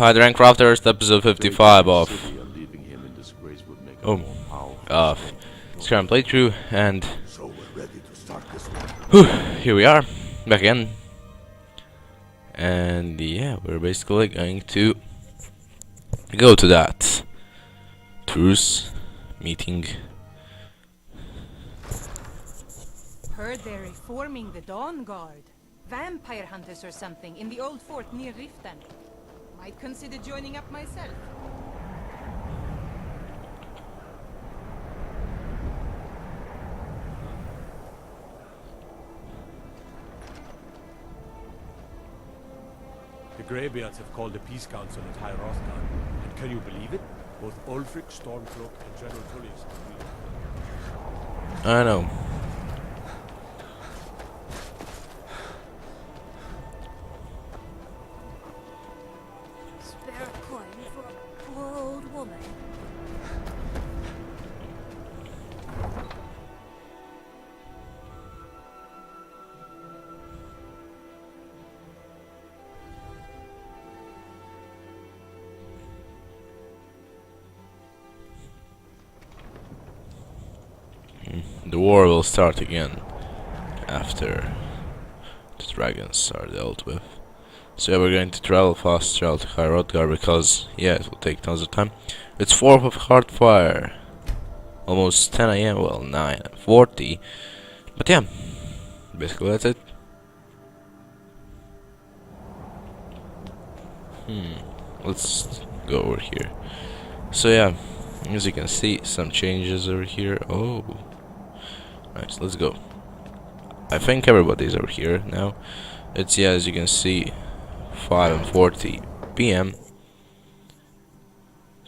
I drank Crafters, episode 55 of Skyrim playthrough, and here we are, back again. And yeah, we're basically going to go to that Truce meeting. Heard they're reforming the Dawn Guard. Vampire hunters or something in the old fort near Riften. Might consider joining up myself. The Greybeards have called a peace council at High Hrothgar, and can you believe it? Both Ulfric, Stormcloak, and General Tullius I know. Spare a coin for a poor old woman. The war will start again after the dragons are dealt with. So yeah, we're going to travel fast to High Hrothgar because yeah, it will take tons of time. It's 4th of Heartfire, almost 10 AM, well 9:40. But yeah, basically that's it. Let's go over here. So yeah, as you can see, some changes over here. Oh, nice. Let's go. I think everybody's over here now. It's, yeah, as you can see, 5:40 PM.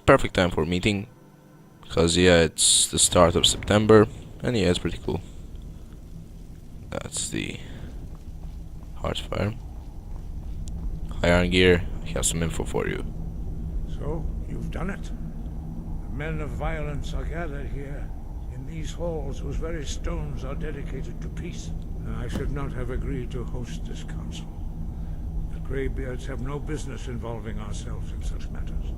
Perfect time for meeting, because yeah, it's the start of September, and yeah, it's pretty cool. That's the Heartfire. High on gear. I have some info for you. So, you've done it. The men of violence are gathered here, in these halls whose very stones are dedicated to peace. I should not have agreed to host this council. The Greybeards have no business involving ourselves in such matters.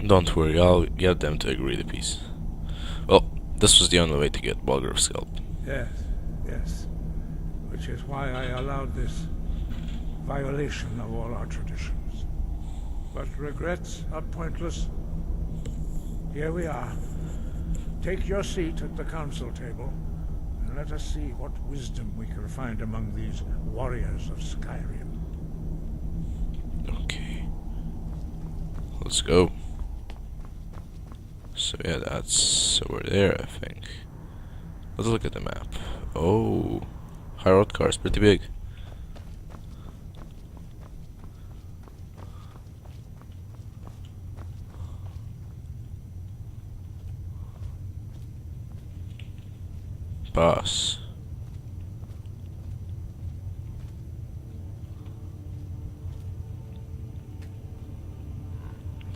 Don't worry, I'll get them to agree to peace. Well, this was the only way to get Balgrov's scalp. Yes, yes. Which is why I allowed this violation of all our traditions. But regrets are pointless. Here we are. Take your seat at the council table, and let us see what wisdom we can find among these warriors of Skyrim. Okay. Let's go. So yeah, that's over there, I think. Let's look at the map. Oh, High Hrothgar is pretty big. Pass.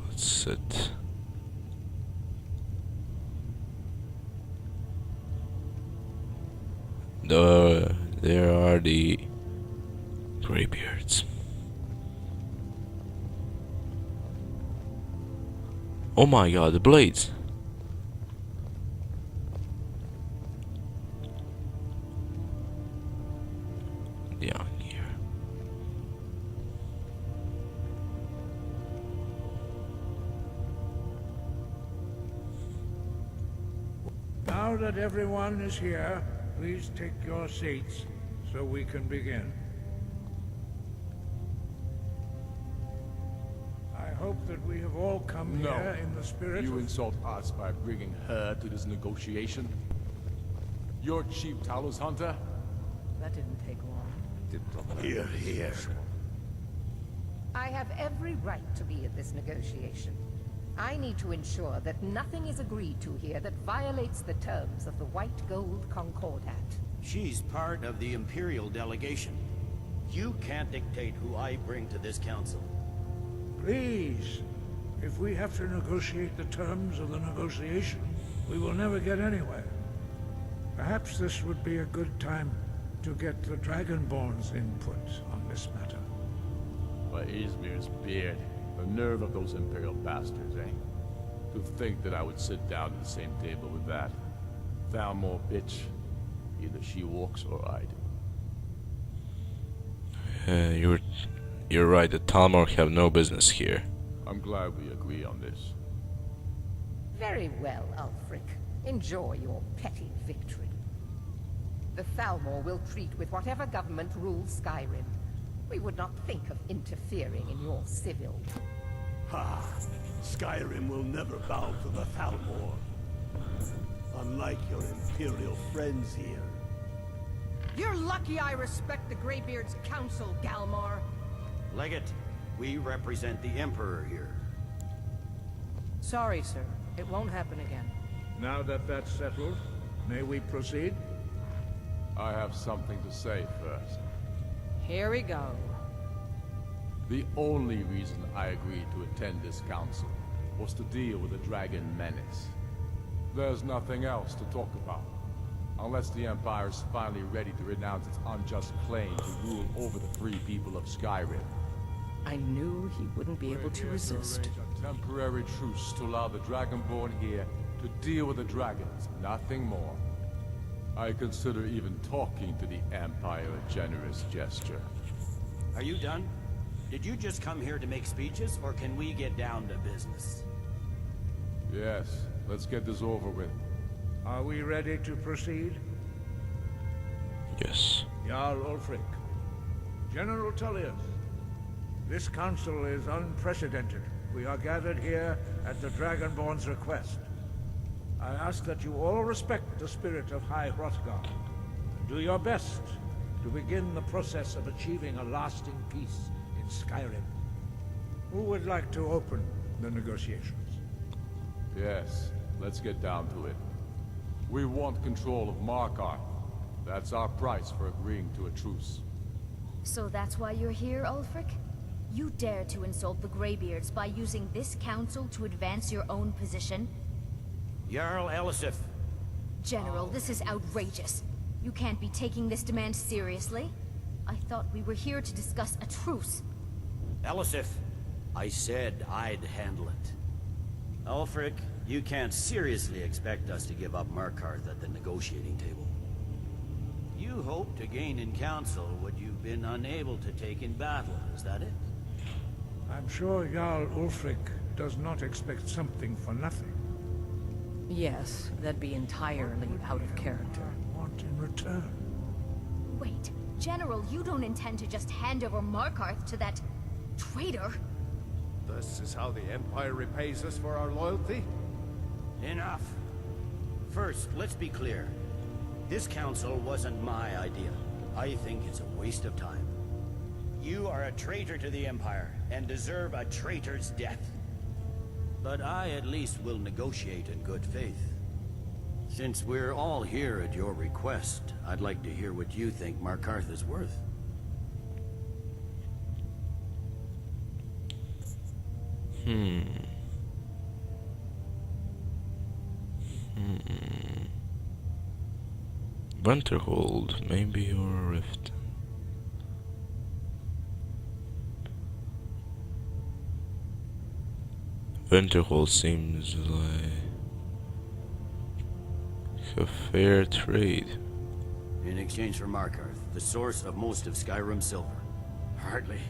Let's sit. There are the Greybeards. Oh my god, the blades. Yeah, here. Now that everyone is here, please take your seats so we can begin. I hope that we have all come here in the spirit You of... insult us by bringing her to this negotiation? You're Chief Talos Hunter? That didn't take long. Here, here. I have every right to be at this negotiation. I need to ensure that nothing is agreed to here that violates the terms of the White Gold Concordat. She's part of the Imperial delegation. You can't dictate who I bring to this council. Please, if we have to negotiate the terms of the negotiation, we will never get anywhere. Perhaps this would be a good time to get the Dragonborn's input on this matter. By Izmir's beard. The nerve of those Imperial bastards, eh? To think that I would sit down at the same table with that. Thalmor bitch. Either she walks or I do. You're right, the Talmor have no business here. I'm glad we agree on this. Very well, Ulfric. Enjoy your petty victory. The Thalmor will treat with whatever government rules Skyrim. We would not think of interfering in your civil. Ha! Skyrim will never bow to the Thalmor. Unlike your Imperial friends here. You're lucky I respect the Greybeard's counsel, Galmar. Legate, we represent the Emperor here. Sorry, sir. It won't happen again. Now that that's settled, may we proceed? I have something to say first. Here we go. The only reason I agreed to attend this council was to deal with the Dragon Menace. There's nothing else to talk about. Unless the Empire's finally ready to renounce its unjust claim to rule over the free people of Skyrim. I knew he wouldn't be able to resist. Arrange a temporary truce to allow the Dragonborn here to deal with the dragons, nothing more. I consider even talking to the Empire a generous gesture. Are you done? Did you just come here to make speeches, or can we get down to business? Yes, let's get this over with. Are we ready to proceed? Yes. Jarl Ulfric. General Tullius. This council is unprecedented. We are gathered here at the Dragonborn's request. I ask that you all respect the spirit of High Hrothgar. Do your best to begin the process of achieving a lasting peace in Skyrim. Who would like to open the negotiations? Yes, let's get down to it. We want control of Markarth. That's our price for agreeing to a truce. So that's why you're here, Ulfric? You dare to insult the Greybeards by using this council to advance your own position? Jarl Elisif. General, this is outrageous. You can't be taking this demand seriously. I thought we were here to discuss a truce. Elisif, I said I'd handle it. Ulfric, you can't seriously expect us to give up Markarth at the negotiating table. You hoped to gain in council what you've been unable to take in battle, is that it? I'm sure Jarl Ulfric does not expect something for nothing. Yes, that'd be entirely out of character. Want in return? Wait, General, you don't intend to just hand over Markarth to that traitor? This is how the Empire repays us for our loyalty? Enough. First, let's be clear. This council wasn't my idea. I think it's a waste of time. You are a traitor to the Empire, and deserve a traitor's death. But I at least will negotiate in good faith. Since we're all here at your request, I'd like to hear what you think Markarth is worth. Winterhold, maybe, or a rift. Winterhold seems like a fair trade. In exchange for Markarth, the source of most of Skyrim's silver. Hardly.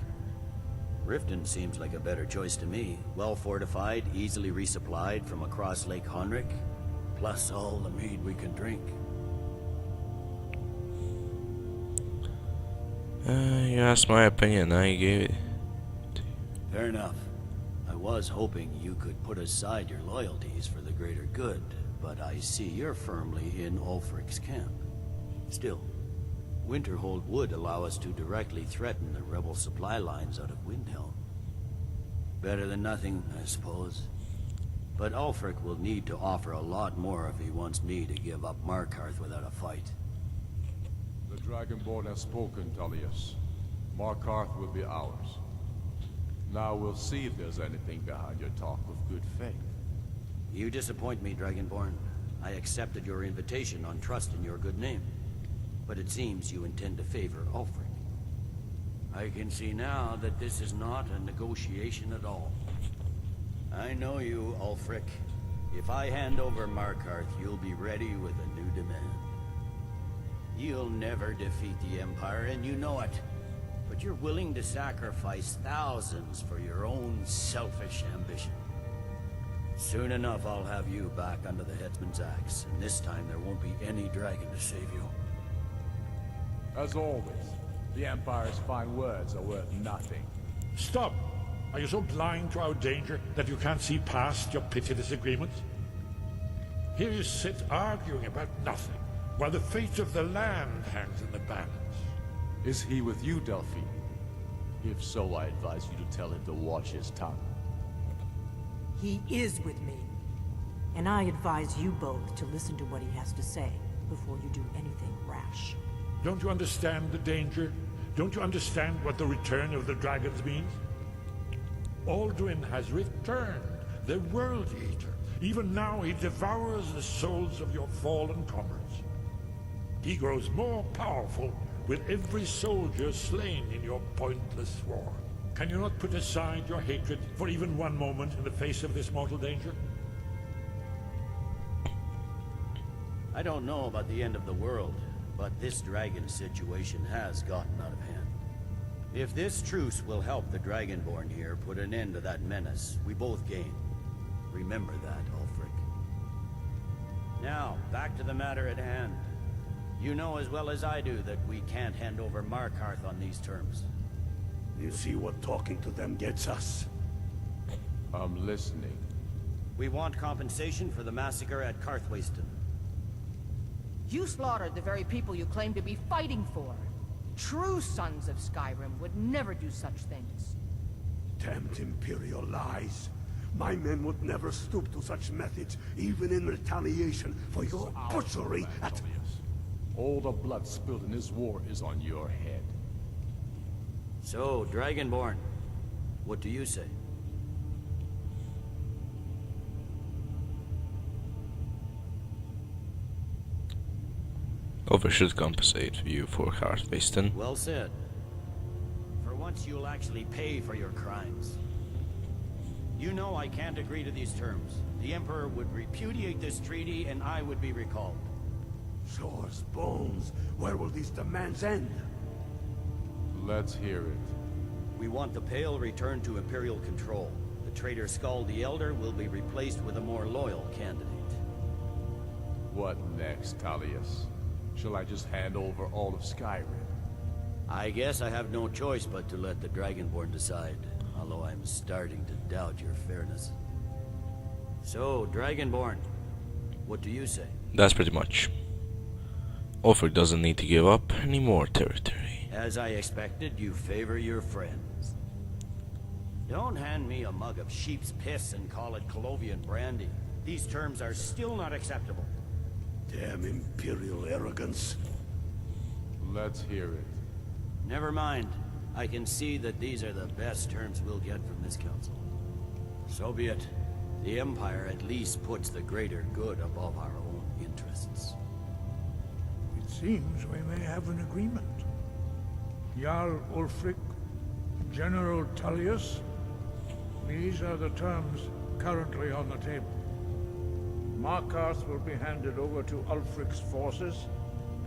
Riften seems like a better choice to me. Well fortified, easily resupplied from across Lake Honric, plus all the mead we can drink. You asked my opinion, I gave it. Fair enough. I was hoping you could put aside your loyalties for the greater good, but I see you're firmly in Ulfric's camp. Still, Winterhold would allow us to directly threaten the rebel supply lines out of Windhelm. Better than nothing, I suppose. But Ulfric will need to offer a lot more if he wants me to give up Markarth without a fight. The Dragonborn has spoken, Tullius. Markarth will be ours. Now we'll see if there's anything behind your talk of good faith. You disappoint me, Dragonborn. I accepted your invitation on trust in your good name. But it seems you intend to favor Ulfric. I can see now that this is not a negotiation at all. I know you, Ulfric. If I hand over Markarth, you'll be ready with a new demand. You'll never defeat the Empire, and you know it. But you're willing to sacrifice thousands for your own selfish ambition. Soon enough, I'll have you back under the headsman's axe, and this time there won't be any dragon to save you. As always, the Empire's fine words are worth nothing. Stop! Are you so blind to our danger that you can't see past your petty disagreements? Here you sit arguing about nothing, while the fate of the land hangs in the balance. Is he with you, Delphine? If so, I advise you to tell him to watch his tongue. He is with me. And I advise you both to listen to what he has to say before you do anything rash. Don't you understand the danger? Don't you understand what the return of the dragons means? Alduin has returned, the World Eater. Even now he devours the souls of your fallen comrades. He grows more powerful with every soldier slain in your pointless war. Can you not put aside your hatred for even one moment in the face of this mortal danger? I don't know about the end of the world, but this dragon situation has gotten out of hand. If this truce will help the Dragonborn here put an end to that menace, we both gain. Remember that, Ulfric. Now, back to the matter at hand. You know as well as I do that we can't hand over Markarth on these terms. You see what talking to them gets us? I'm listening. We want compensation for the massacre at Karthwasten. You slaughtered the very people you claim to be fighting for. True sons of Skyrim would never do such things. Damned Imperial lies. My men would never stoop to such methods, even in retaliation for your butchery at... All the blood spilled in this war is on your head. So, Dragonborn, what do you say? Ulfric should compensate you for Karthwasten. Well said. For once you'll actually pay for your crimes. You know I can't agree to these terms. The Emperor would repudiate this treaty and I would be recalled. Shore's bones. Where will these demands end? Let's hear it. We want the Pale returned to Imperial control. The traitor Skull the Elder will be replaced with a more loyal candidate. What next, Tullius? Shall I just hand over all of Skyrim? I guess I have no choice but to let the Dragonborn decide, although I'm starting to doubt your fairness. So, Dragonborn, what do you say? That's pretty much. Ulfric doesn't need to give up any more territory. As I expected, you favor your friends. Don't hand me a mug of sheep's piss and call it Colovian brandy. These terms are still not acceptable. Damn Imperial arrogance. Let's hear it. Never mind. I can see that these are the best terms we'll get from this council. So be it. The Empire at least puts the greater good above our own interests. It seems we may have an agreement. Jarl Ulfric, General Tullius, these are the terms currently on the table. Markarth will be handed over to Ulfric's forces,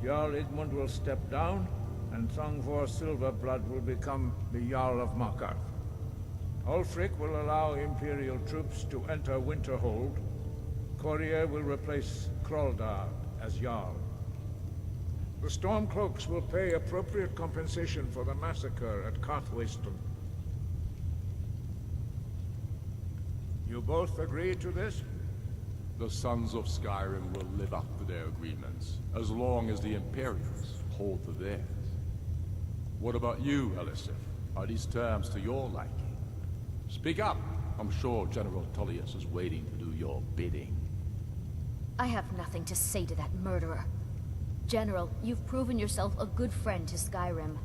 Jarl Igmund will step down, and Thongvor Silverblood will become the Jarl of Markarth. Ulfric will allow Imperial troops to enter Winterhold. Courier will replace Kraldar as Jarl. The Stormcloaks will pay appropriate compensation for the massacre at Karthwasten. You both agree to this? The Sons of Skyrim will live up to their agreements, as long as the Imperials hold to theirs. What about you, Elisif? Are these terms to your liking? Speak up! I'm sure General Tullius is waiting to do your bidding. I have nothing to say to that murderer. General, you've proven yourself a good friend to Skyrim.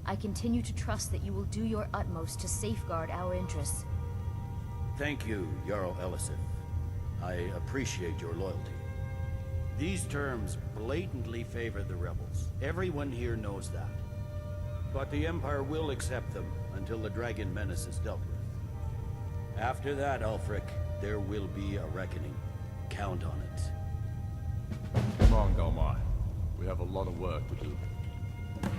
I continue to trust that you will do your utmost to safeguard our interests. Thank you, Jarl Elisif. I appreciate your loyalty. These terms blatantly favor the rebels. Everyone here knows that. but the Empire will accept them until the Dragon Menace is dealt with. After that, Ulfric, there will be a reckoning. Count on it. Come on, Galmar. We have a lot of work to do.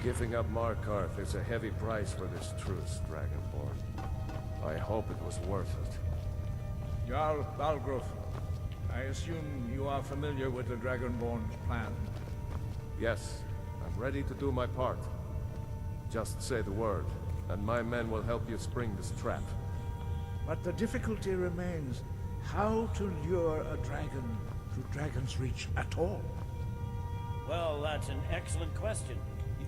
Giving up Markarth is a heavy price for this truce, Dragonborn. I hope it was worth it. Jarl Balgruuf, I assume you are familiar with the Dragonborn's plan. Yes, I'm ready to do my part. Just say the word, and my men will help you spring this trap. But the difficulty remains how to lure a dragon to Dragon's Reach at all. Well, that's an excellent question. You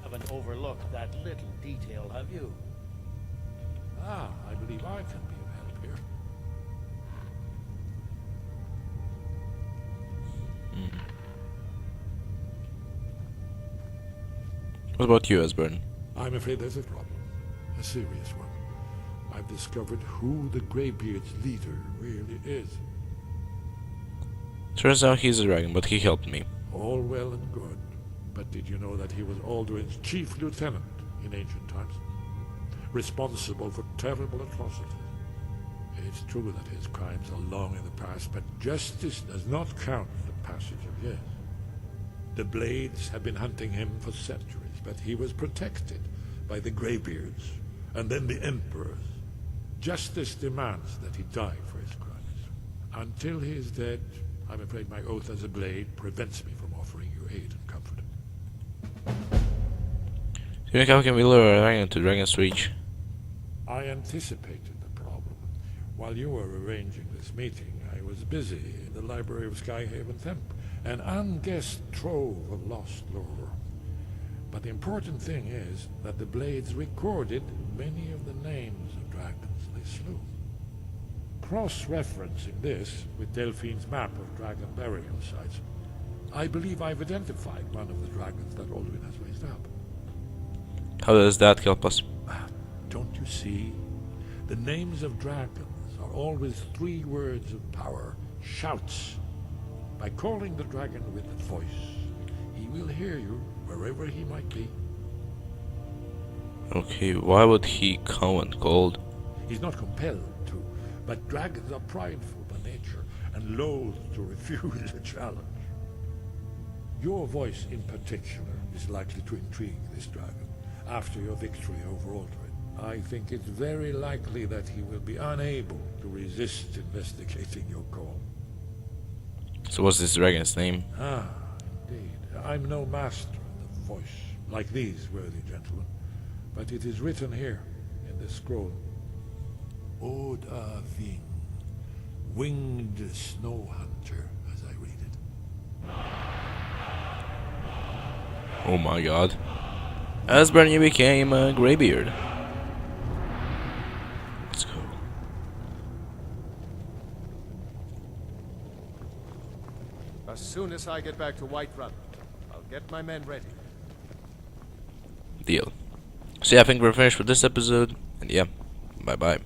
haven't overlooked that little detail, have you? I believe I can be of help here. What about you, Esbern? I'm afraid there's a problem. A serious one. I've discovered who the Greybeard's leader really is. Turns out he's a dragon, but he helped me. All well and good. But did you know that he was Alduin's chief lieutenant in ancient times? Responsible for terrible atrocities. It's true that his crimes are long in the past, but justice does not count the passage of years. The Blades have been hunting him for centuries, but he was protected by the Greybeards, and then the Emperors. Justice demands that he die for his crimes. Until he is dead, I'm afraid my oath as a Blade prevents me from offering you aid and comfort. Do you think how can we lure a dragon to Dragon's Reach? I anticipated the problem. While you were arranging this meeting, I was busy in the library of Skyhaven Temp, an unguessed trove of lost lore. But the important thing is that the Blades recorded many of the names of dragons they slew. Cross-referencing this with Delphine's map of dragon burial sites, I believe I've identified one of the dragons that Alduin has raised up. How does that help us? Don't you see? The names of dragons are always 3 words of power, shouts. By calling the dragon with a voice, he will hear you wherever he might be. Okay, why would he come when called? He's not compelled to, but dragons are prideful by nature and loath to refuse a challenge. Your voice in particular is likely to intrigue this dragon after your victory over Alduin. I think it's very likely that he will be unable to resist investigating your call. So what's this dragon's name? Indeed. I'm no master of the voice, like these worthy gentlemen, but it is written here in this scroll. Oda Ving, winged snow hunter, as I read it. Oh my god. Esbern, you became a Greybeard. Let's go. As soon as I get back to Whiterun, I'll get my men ready. Deal. So yeah, I think we're finished with this episode. And yeah, bye bye.